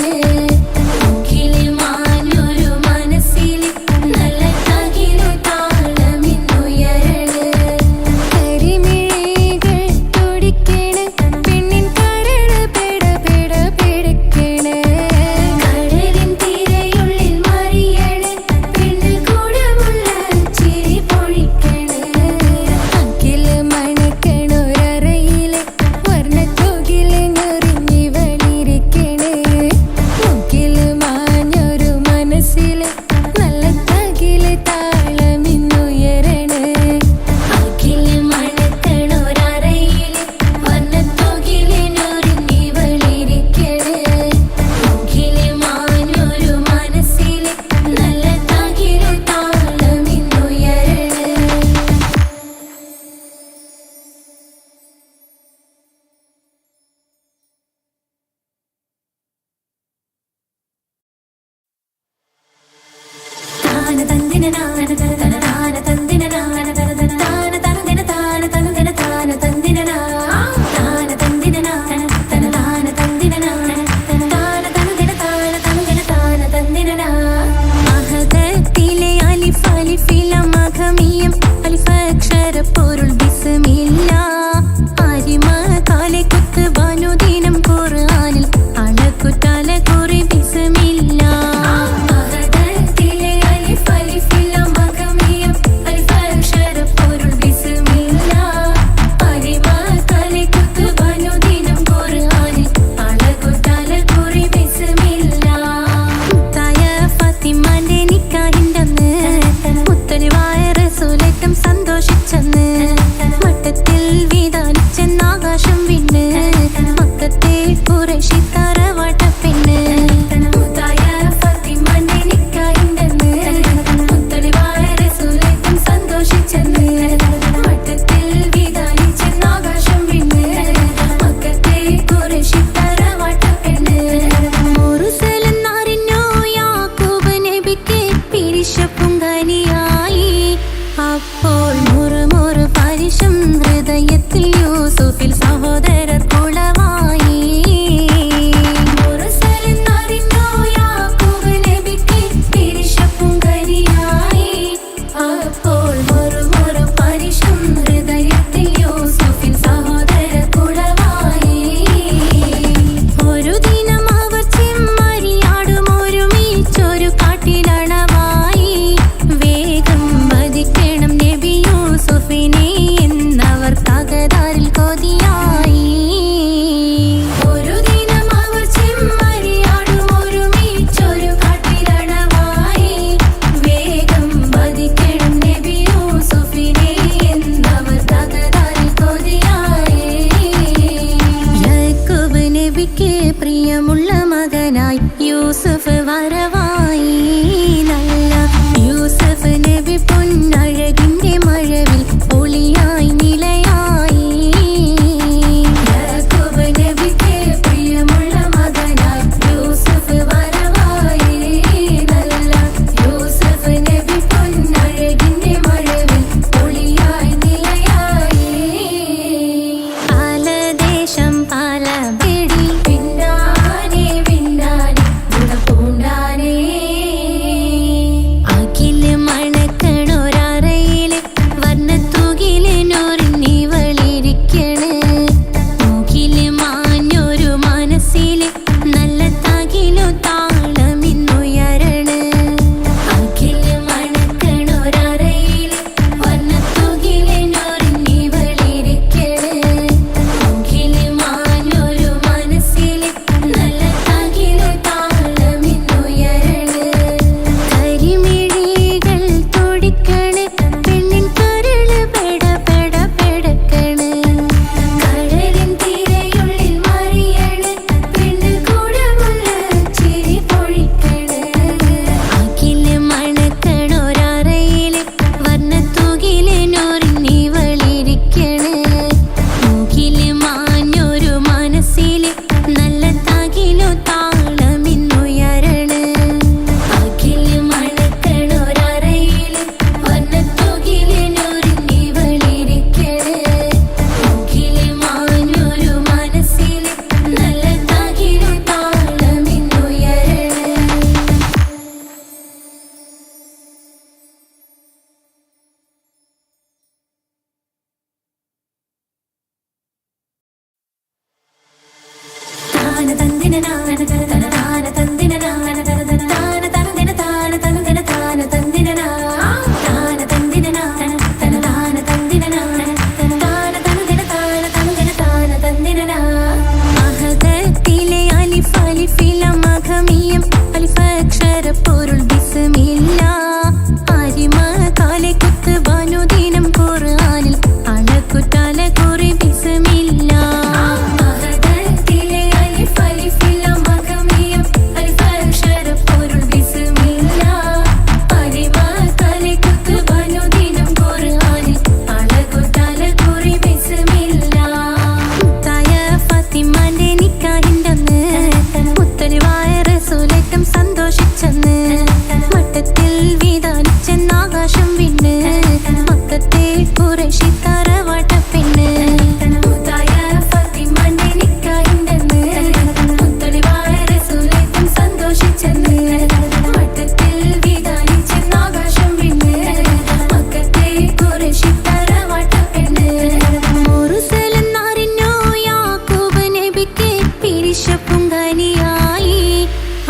യൂസഫ് വരവായി നല്ല യൂസഫ് നബി പൊന്നഴകിന്റെ മഴവിൽ ഒളിയായി നിലയായി യാക്കൂബ് നബിക്ക് പ്രിയമുള്ള മകനായി യൂസഫ് വരവായി നല്ല യൂസഫ് നബി പൊന്നഴകിന്റെ മഴവിൽ ഒളിയായി നിലയായി പാലദേശം പാല പിടി പിന്നാനെ പിന്നാനെ ഗുണപൂണ്ടാനേ അഖില് മണക്കണൊരറയില് വർണ്ണത്തൂകില് നൊറിഞ്ഞിവളിരിക്കണ് മൂക്കില് മാഞ്ഞൊരു മനസ്സില് നല്ല തകിലു താളമിന്നുയരണ് അഖില് മണക്കണൊരറയില് വർണ്ണത്തൂകില് നൊറിഞ്ഞിവളിരിക്കണ് മൂക്കില് മാഞ്ഞൊരു മനസ്സില് നല്ല തകിലു താളമിന്നുയരണ് കരിമിഴികൾ തുടിക്കണ് പെണ്ണിൻ കരള് പെട പെട പെടക്കണ് കടലിൻ തിരയുള്ളിൽ മറിയണ് പെണ്ണ് കൂടമുള്ള ചിരി പൊഴിക്കണ് അഖില് മണക്കണൊരറയില് വർണ്ണത്തൂകില് നൊറിഞ്ഞിവളിരിക്കണ് മൂക്കില് മാഞ്ഞൊരു മനസ്സില് നല്ല തകിലു താളമിന്നുയരണ് അഖില് മണക്കണൊരറയില് വർണ്ണത്തൂകില് നൊറിഞ്ഞിവളിരിക്കണ് മൂക്കില് മാഞ്ഞൊരു മനസ്സില് നല്ല തകിലു താളമിന്നുയരണ് താന തന്ദിന നാന തന താന തന്ദിന നാന തന താന തന്ദിന താന തന്ദിന താന തന്ദിന താന തന്ദിന നാന തന താന തന്ദിന നാന തന താന തന്ദിന താന തന്ദിന താന തന്ദിന അഹദത്തിലെ അലിഫ് അലിഫില മഖമിയം അലിഫ് അക്ഷര പൊരുൾ ബിസ്മില്ല അരിമ കാലെ കുത്ത് ബനുദിനം ഖുർആനിൽ അളക്കുതല കുറി ബിസ്മില്ല അഹദത്തിലെ അലിഫ് അലിഫില മഖമിയം അലിഫ് അക്ഷര പൊരുൾ ബിസ്മില്ല അരിമ കാലെ കുത്ത് ബനുദിനം ഖുർആനിൽ അളക്കുതല കുറി ബിസ്മില്ല മുത്തായ ഫാത്തിമാന്റെ നിക്കാഹിന്റെ അന്ന് മുത്തലിവായ റസൂലേറ്റം സന്തോഷിച്ചെന്ന് മട്ടത്തിൽ വീതാലിച്ചെന്ന് ആകാശം വിണ്ണ് മക്കത്തെ ഖുറൈശി തറവാട്ട പെണ്ണ് മുത്തായ ഫാത്തിമാന്റെ നിക്കാഹിന്റെ അന്ന് മുത്തലിവായ റസൂലേറ്റം സന്തോഷിച്ചെന്ന് മട്ടത്തിൽ വീതാലിച്ചെന്ന് ആകാശം വിണ്ണ് മക്കത്തെ ഖുറൈശി തറവാട്ട പെണ്ണ് മുറുസലെന്നറിഞ്ഞോ യാക്കൂബ് നബിക്ക് പിരിശപ്പുങ്കനിയായി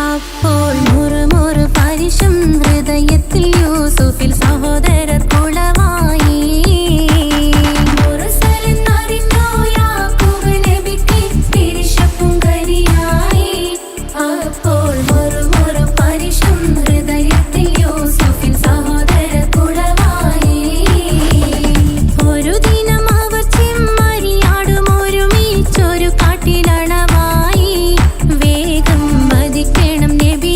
അപ്പോൾ മുറുമുറു പരിശം ഹൃദയത്തിൽ യൂസുഫിൽ സഹോദരർ കുളവായി മുറുസലെന്നറിഞ്ഞോ യാക്കൂബ് നബിക്ക് പിരിശപ്പുങ്കനിയായി അപ്പോൾ മുറുമുറു പരിശം ഹൃദയത്തിൽ യൂസുഫിൽ സഹോദരർ കുളവായി ഒരു ദിനം അവർ ചെമ്മരിയാടും ഒരുമിച്ചൊരു കാട്ടിലണവായി വേഗം വധിക്കണം നബി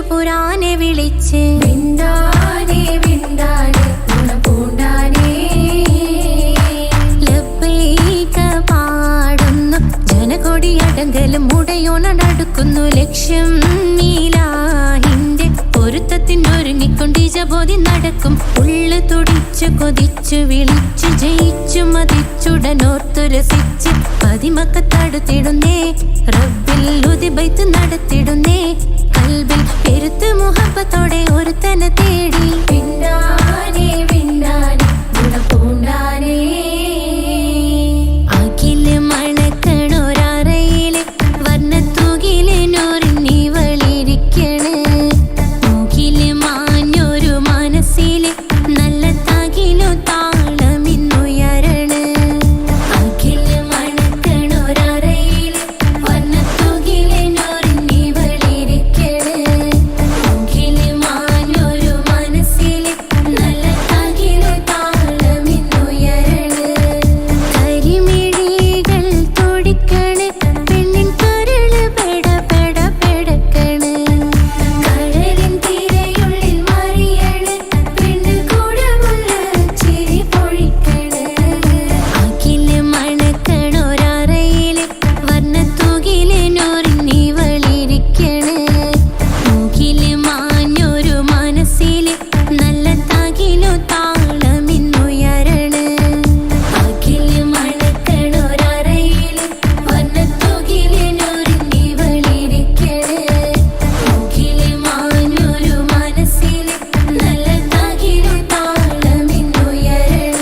പുരാനെ വിളിച്ച് വിന്ദാനേ വിന്ദാനേ ഗുണപൂണ്ടാനേ ലബ്ബൈക പാടുന്നു ജനകൊടിയടങ്കലും മുടയോണടുക്കുന്നു ലക്ഷ്യം നീലാഹിന്റെ പൊരുത്തത്തിനൊരുങ്ങിക്കൊണ്ടിജബോധി നടക്കും ഉള്ളു തുടിച്ചു കൊതിച്ചു വിളിച്ചു ജയിച്ചു മതിച്ചുടനോർത്തു രസിച്ച് പതിമക്കത്തടുത്തിടുന്നേ റബ്ബിൽ ഉദിബൈത്ത് നടത്തിടുന്നേ കൽബിൽ പെരുത്ത് മുഹബത്തോടെ ഒരുത്തനെ തേടി വിന്നാനേ വിന്നാനേ ഗുണപൂണ്ടാനേ അഖില് മണക്കണൊരറയില് വർണ്ണത്തൂകില് നൂറിനി വളിരിക്കണ് മൂക്കില് മാഞ്ഞൊരു മനസ്സില് നല്ല തകിലു താളമിന്നുയരണ അഖില് മണക്കണൊരറയില് വർണ്ണത്തൂകില് നൂറിനി വളിരിക്കണ് മൂക്കില് മാഞ്ഞൊരു മനസ്സില് നല്ല തകിലു താളമിന്നുയരണ കരിമിഴികൾ തുടിക്കണ് പെണ്ണിൻ കരള് പെട പെട പെടക്കണ് കടലിൻ തിരയുള്ളിൽ മറിയണ് പെണ്ണ് കൂടമുള്ള ചിരി പൊഴിക്കണ് അഖില് മണക്കണൊരറയില് വർണ്ണത്തൂകില് നൂറിനി വളിരിക്കണ് മൂക്കില് മാഞ്ഞൊരു മനസ്സില് നല്ല തകിലു താളമിന്നുയരണ അഖില് മണക്കണൊരറയില് വർണ്ണത്തൂകില് നൂറിനി വളിരിക്കണ് മൂക്കില് മാഞ്ഞൊരു മനസ്സില് നല്ല തകിലു താളമിന്നുയരണ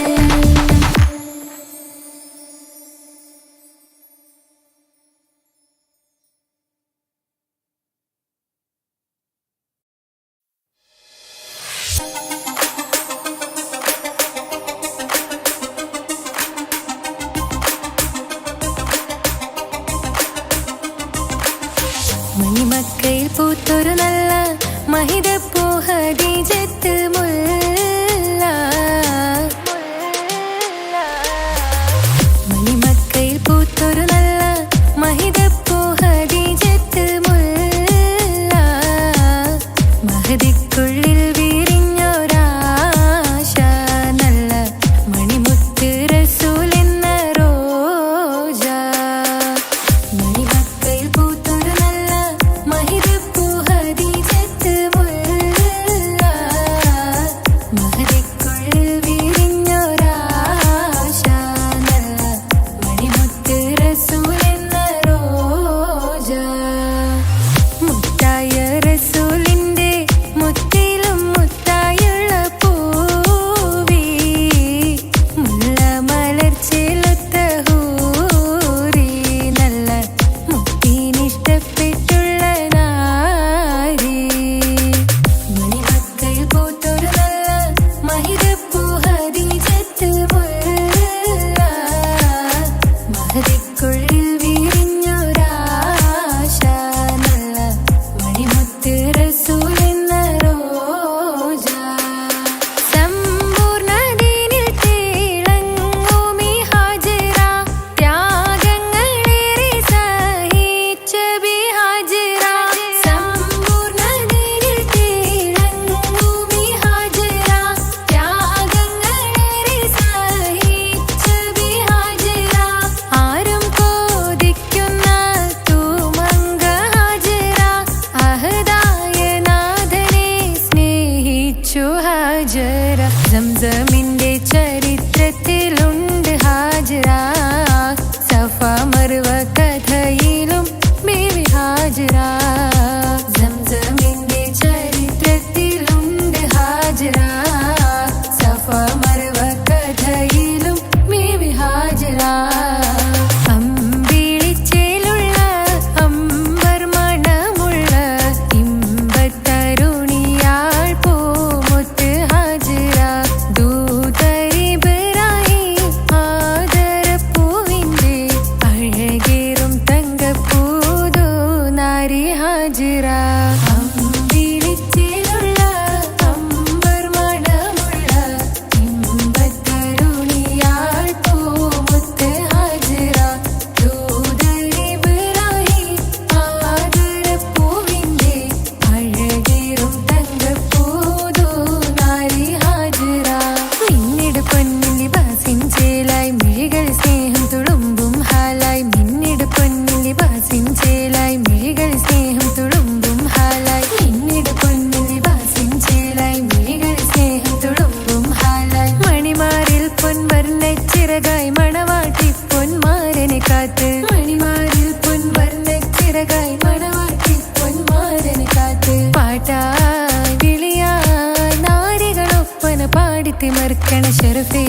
മണിമക്കയിൽ പൂത്തൊരു നല്ല മഹിതപ്പൂ ഹദീജത്ത് മുല്ല മണിമക്കയിൽ പൂത്തൊരു നല്ല മഹിതപ്പൂ ഹദീജത്ത് മുല്ല മഹദിക്കുള്ളിൽ വിരിഞ്ഞൊരാശ നല്ല മണിമുത്ത് റസൂൽ എന്ന റോജ മണിമക്കയിൽ പൂത്തൊരു നല്ല മഹിതപ്പൂ ഹദീജത്ത് മുല്ല മഹദിക്കുള്ളിൽ വിരിഞ്ഞൊരാശ നല്ല മണിമുത്ത് റസൂൽ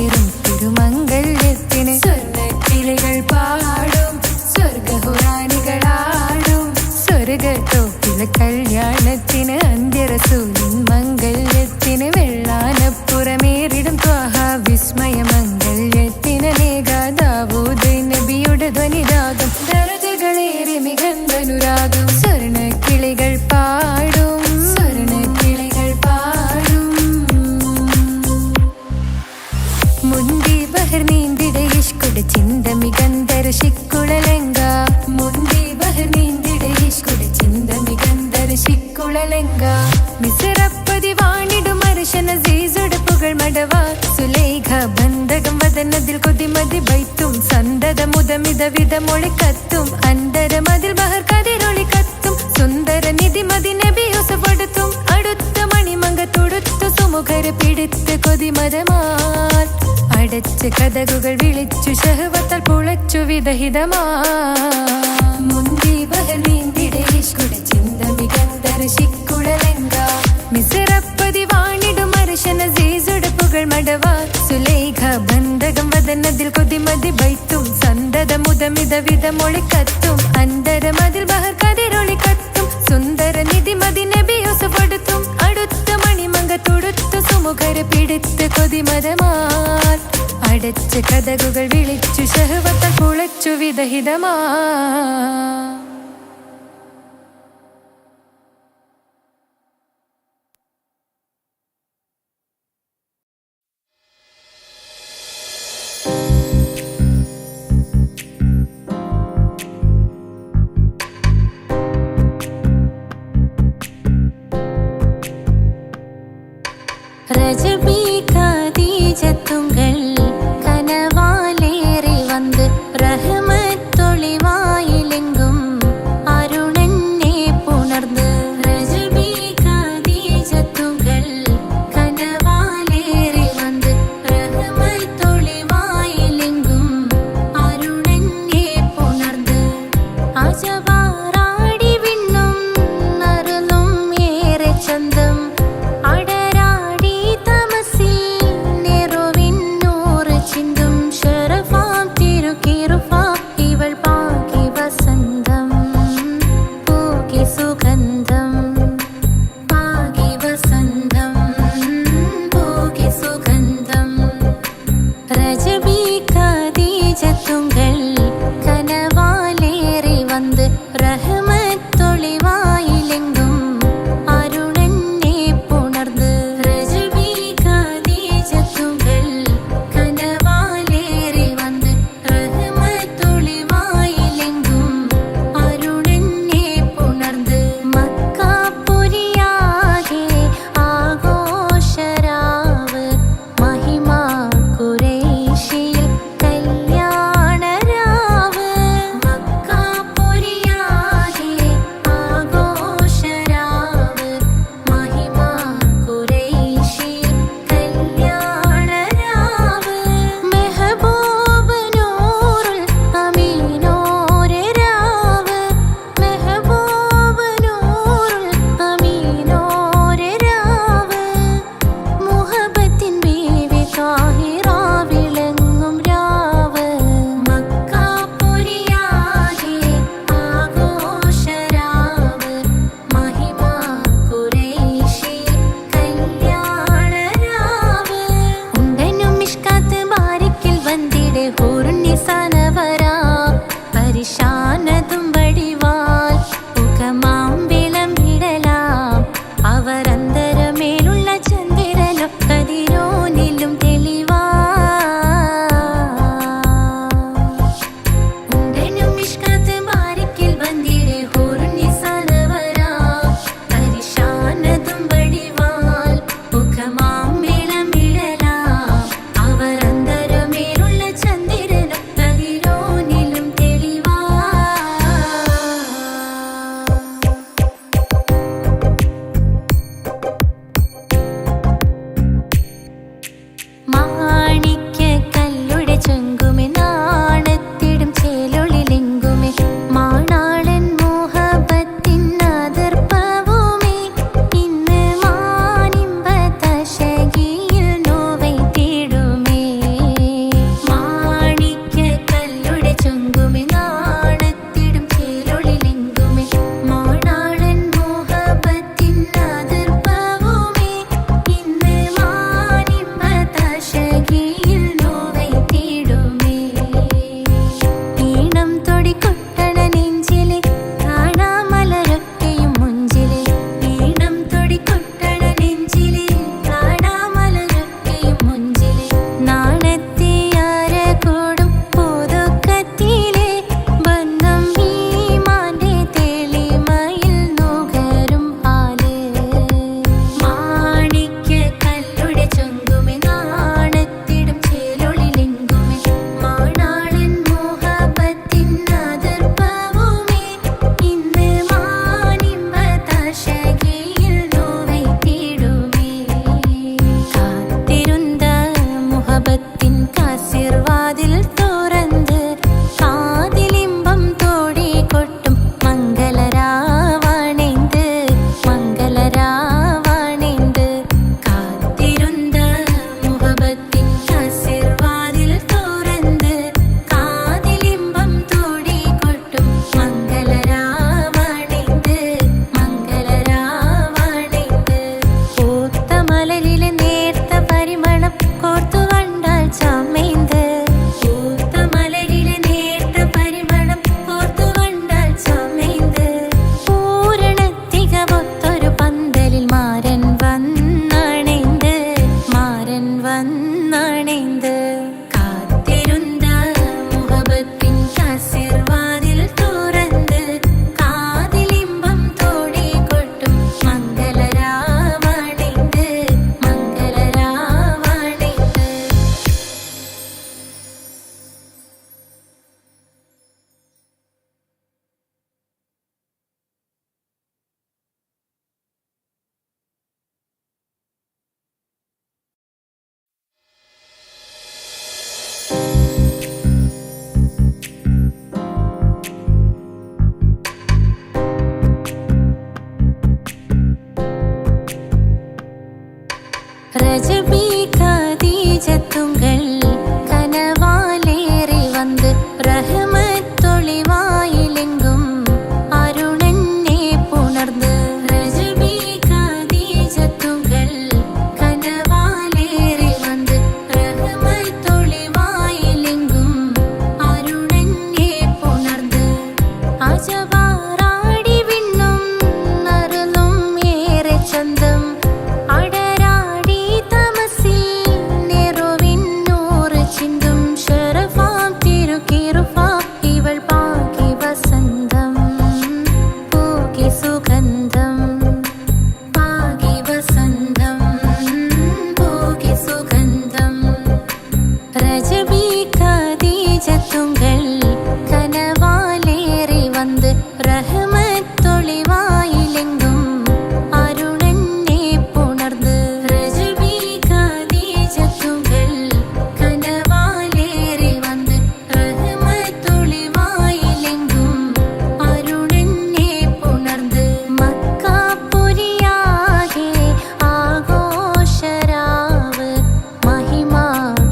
ചേരും തിരുമംഗല്യത്തിന് സ്വർണ്ണക്കിളികൾ പാടും സ്വർഗഹുറാനികളാടും സ്വർഗത്തോപ്പിലെ കല്യാണത്തിന് അന്ത്യറസൂലിൻ മംഗല്യത്തിന് വെള്ളാനപ്പുറമേറിടും ത്വാഹ വിസ്മയ മംഗല്യത്തിന് ദാവൂദ് നബിയുടെ ധ്വനിരാഗം ദരജകളേറെ മികന്തനുരാഗം സ്വർണ്ണക്കിളികൾ പാടും സ്വർണ്ണക്കിളികൾ പാടും മുന്തി ബഹർ നീന്തിട ഇഷ്കുട ചിന്ത മികന്തര ശിക്കുളലങ്ക മുന്തി ബഹർ നീന്തിട ഇഷ്കുട ചിന്ത മികന്തര ശിക്കുളലങ്ക മിസറപ്പതി വാണിടും അർശന സീസുട പുകൾ മടവ സുലൈഖ ബന്ധകം വദനതിൽ കൊതിമതി ബൈത്തും സന്തത മുതമിത വിധമൊളി കത്തും അന്തരമതിൽ ബഹർ കതിരൊളി കത്തും സുന്ദര നിധിമതി നബി യൂസഫടുത്തും അടുത്ത മണിമങ്ക തൊടുത്തു സുമുഖര പിടിത്ത് കൊതിമതമാൽ അടച്ച് കഥകുകൾ വിളിച്ചു ശഹവത്താൽ പുളച്ചു വിദഹിതമാ മുന്തി ബഹർ നീന്തിട ഇഷ്കുട ചിന്ത മികന്തര ശിക്കുളലങ്ക മിസറപ്പതി വാണിടും അർശന സീസുട പുകൾ മടവ സുലൈഖ ബന്ധകം വദനതിൽ കൊതിമതി ബൈത്തും സന്തത മുതമിത വിധമൊളി കത്തും അന്തരമതിൽ ബഹർ കതിരൊളി കത്തും സുന്ദര നിധിമതി നബി യൂസഫടുത്തും അടുത്ത മണിമങ്ക തൊടുത്തു സുമുഖര പിടിത്ത് കൊതിമതമാൽ അടച്ച് കഥകുകൾ വിളിച്ചു ശഹവത്താൽ പുളച്ചു വിദഹിതമാ ரஜபி கதீஜத்துங்கள் கனவாலேறி வந்து ரஹ்மத்தொளி வாயிலெங்கும் ரஜபி கதீஜத்துங்கள் கனவாலேறி வந்து ரஹமத்தொளிவாயிலெங்கும் அருணன்னே புணர்ந்து ரஜபி கதீஜத்துங்கள் கனவாலேறி வந்து ரஹமத்தொளிவாயிலெங்கும் அருணன்னே புணர்ந்து மக்கா புரியாகே ആഘോഷരാവ് മഹിമാ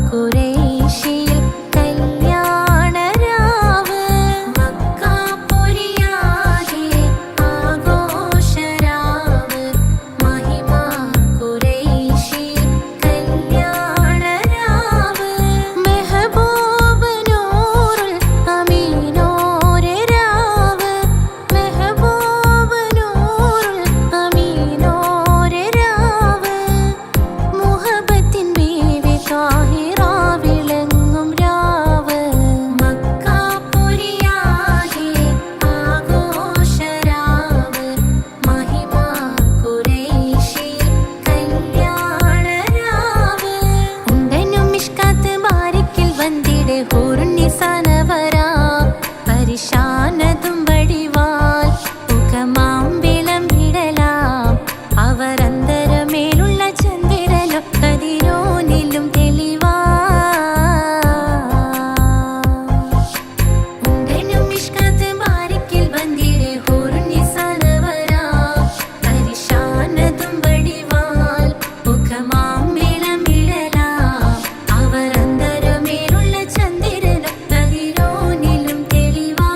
ഖുറൈശിയിൽ കല്യാണരാവ് മക്കാ പുരിയാകെ ആഘോഷരാവ് മഹിമാ ഖുറൈശിയിൽ കല്യാണരാവ് മെഹബൂബ് നൂറുൽ അമീനോരെ രാവ് മെഹബൂബ് നൂറുൽ അമീനോരെ രാവ് മുഹബത്തിൻ ബീവി താഹിറ വിളങ്ങും രാവ് മക്കാ പുരിയാകെ ആഘോഷരാവ് മഹിമാ ഖുറൈശിയിൽ കല്യാണരാവ് ഉണ്ടനും മിഷ്കാത്ത് ബാരിക്കിൽ വന്നിടെ ഹൂറുന്നിസാനവരാ പരിശാനതും വടിവാൽ മുഖമാം വിളമ്പിടലാം അവരന്തരമേലുള്ള ചന്ദ്രനോ കതിരോനിലും തെളിവാ ഉണ്ടനും മിഷ്കാത്ത് ബാരിക്കിൽ വന്നിടെ ഹൂറുന്നിസാനവരാ പരിശാനതും വടിവാൽ മുഖമാം വിളമ്പിടലാം അവരന്തരമേലുള്ള ചന്ദ്രനോ കതിരോനിലും തെളിവാ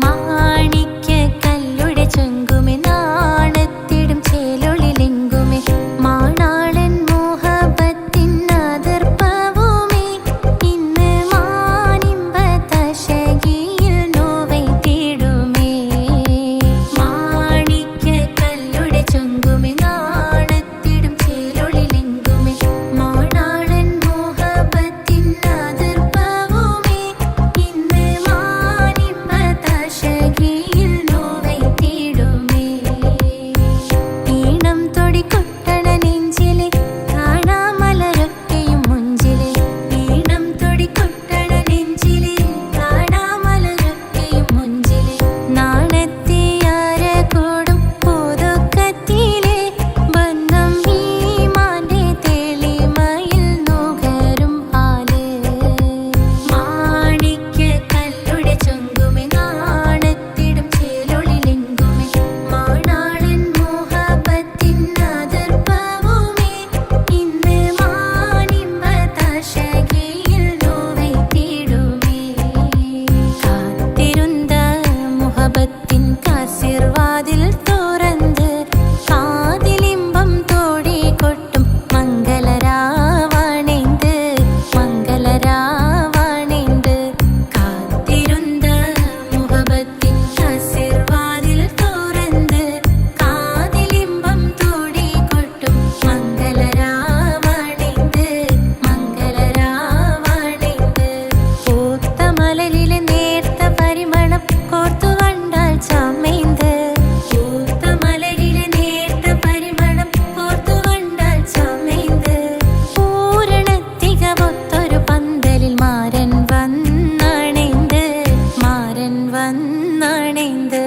മാണിക്യ കല്ലുടെ ചൊങ്കുമെ നാണത്തിടും ചേലൊളിലെങ്കുമെ മാണാളൻ മോഹബത്തിൻ അതിർപ്പവുമേ ഇന്ന് മാനിമ്പതശകിയിൽ നോവൈ തേടുമേ മാണിക്യ കല്ലുടെ ചൊങ്കുമെ നാണത്തിടും ചേലൊളിലെങ്കുമെ മാണാളൻ മോഹബത്തിൻ അതിർപ്പവുമേ ഇന്ന് മാനിമ്പതശകിയിൽ നോവൈ തേടുമേ ഈണം തൊടികൊട്ടണ നെഞ്ചിലെ കാണാമലരൊക്കെയും മുഞ്ചിലെ ഈണം തൊടികൊട്ടണ നെഞ്ചിലെ കാണാമലരൊക്കെയും മുഞ്ചിലെ നാണത്തിയാര കൂടും പുതുക്കത്തിലെ ബന്ധം ഈമാന്റെ തെളിമയിൽ നുകരും ആല് മാണിക്യ കല്ലുടെ ചൊങ്കുമെ നാണത്തിടും ചേലൊളിലെങ്കുമെ മാണാളൻ മോഹബത്തിൻ അതിർപ്പവുമേ ഇന്ന് മാനിമ്പതശകിയിൽ നോവൈ തേടുമേ കാത്തിരുந்த മുഹബത്തിൻ കാസിർവാതിൽ തുറന്ന് കാതിലിമ്പം തോടി കൊട്ടും മംഗളരാവണിന്ത് മംഗളരാവണിന്ത് കാത്തിരുந்த മുഹബത്തിൻ കാസിർവാതിൽ തുറന്ന് കാതിലിമ്പം തോടി കൊട്ടും മംഗളരാവണിന്ത് മംഗളരാവണിന്ത് പൂത്ത മലരിലെ നേർത്ത പരിമളം കോർത്തു കണ്ടാൽ ചമൈന്ത് പൂത്ത മലരിലെ നേർത്ത പരിമളം കോർത്തു കണ്ടാൽ ചമൈന്ത് പൂരണത്തികവൊത്തൊരു പന്തലിൽ മാരൻ വന്നണൈന്ത് മാരൻ വന്നണൈന്ത്